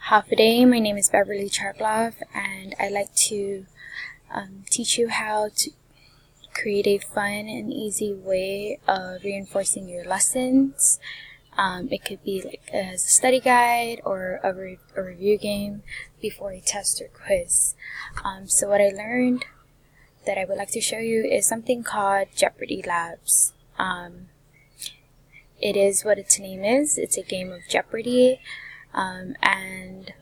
Half a day. My name is Beverly Charkloff, and I'd like to teach you how to create a fun and easy way of reinforcing your lessons. It could be like as a study guide or a review game before a test or quiz. So what I learned that I would like to show you is something called Jeopardy Labs. It is what its name is. It's a game of Jeopardy, and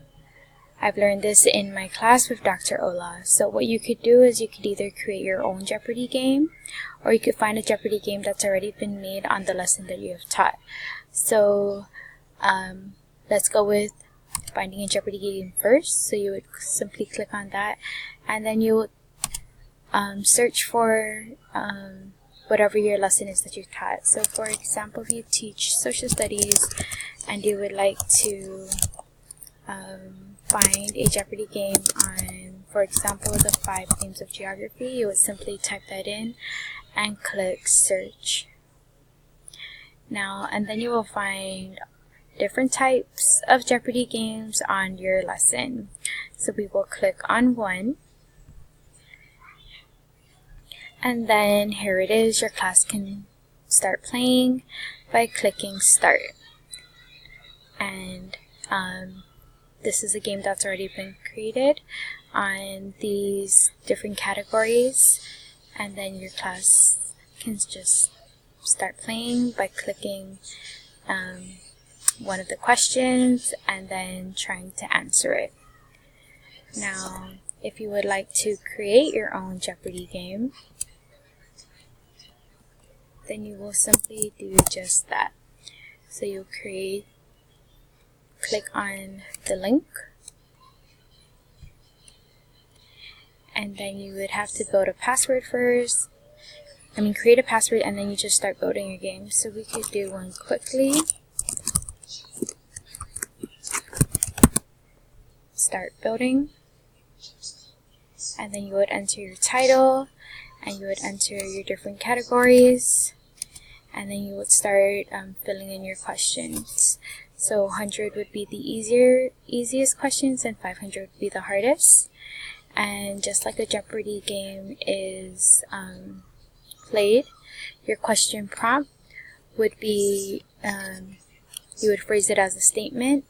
I've learned this in my class with Dr. Ola. So what you could do is you could either create your own Jeopardy game, or you could find a Jeopardy game that's already been made on the lesson that you have taught. So let's go with finding a Jeopardy game first. So you would simply click on that, and then you would search for whatever your lesson is that you've taught. So for example, if you teach social studies and you would like to find a Jeopardy game on, for example, the 5 themes of geography, you would simply type that in and click search. Now, and then you will find different types of Jeopardy games on your lesson. So we will click on one, and then here it is. Your class can start playing by clicking start. And this is a game that's already been created on these different categories, and then your class can just start playing by clicking one of the questions and then trying to answer it. Now, if you would like to create your own Jeopardy game, then you will simply do just that. So you'll click on the link, and then you would have to build a password first. Create a password, and then you just start building your game. So we could do one quickly. Start building, and then you would enter your title, and you would enter your different categories, and then you would start filling in your questions. So 100 would be the easiest questions, and 500 would be the hardest. And just like a Jeopardy game is played, your question prompt would be, you would phrase it as a statement,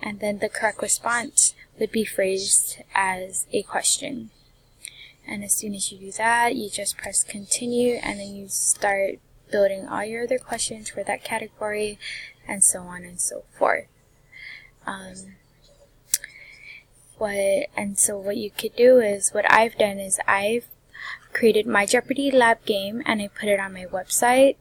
and then the correct response would be phrased as a question. And as soon as you do that, you just press continue, and then you start building all your other questions for that category, and so on and so forth. So what you could do is, what I've done is I've created my Jeopardy Lab game and I put it on my website.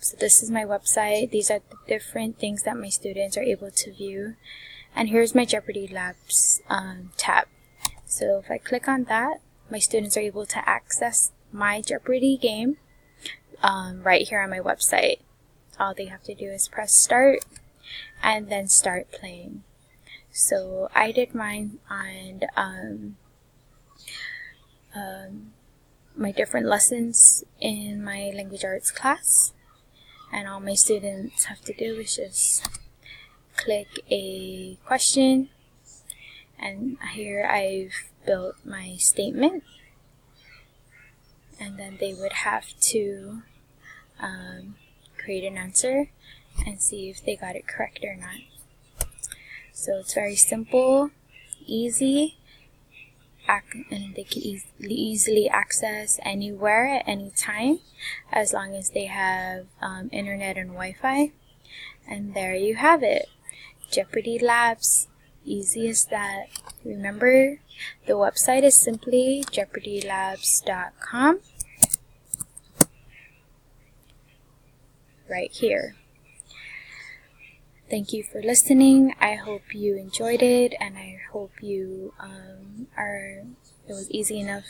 So this is my website. These are the different things that my students are able to view. And here's my Jeopardy Labs tab. So if I click on that, my students are able to access my Jeopardy game right here on my website. All they have to do is press start and then start playing. So I did mine on my different lessons in my language arts class, and all my students have to do is just click a question, and here I've built my statement, and then they would have to create an answer and see if they got it correct or not. So it's very simple, easy, and they can easily access anywhere at any time as long as they have internet and Wi-Fi. And there you have it, Jeopardy Labs, easy as that. Remember, the website is simply jeopardylabs.com, right here. Thank you for listening. I hope you enjoyed it, and I hope it was easy enough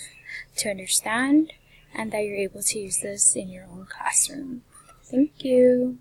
to understand, and that you're able to use this in your own classroom. Thank you.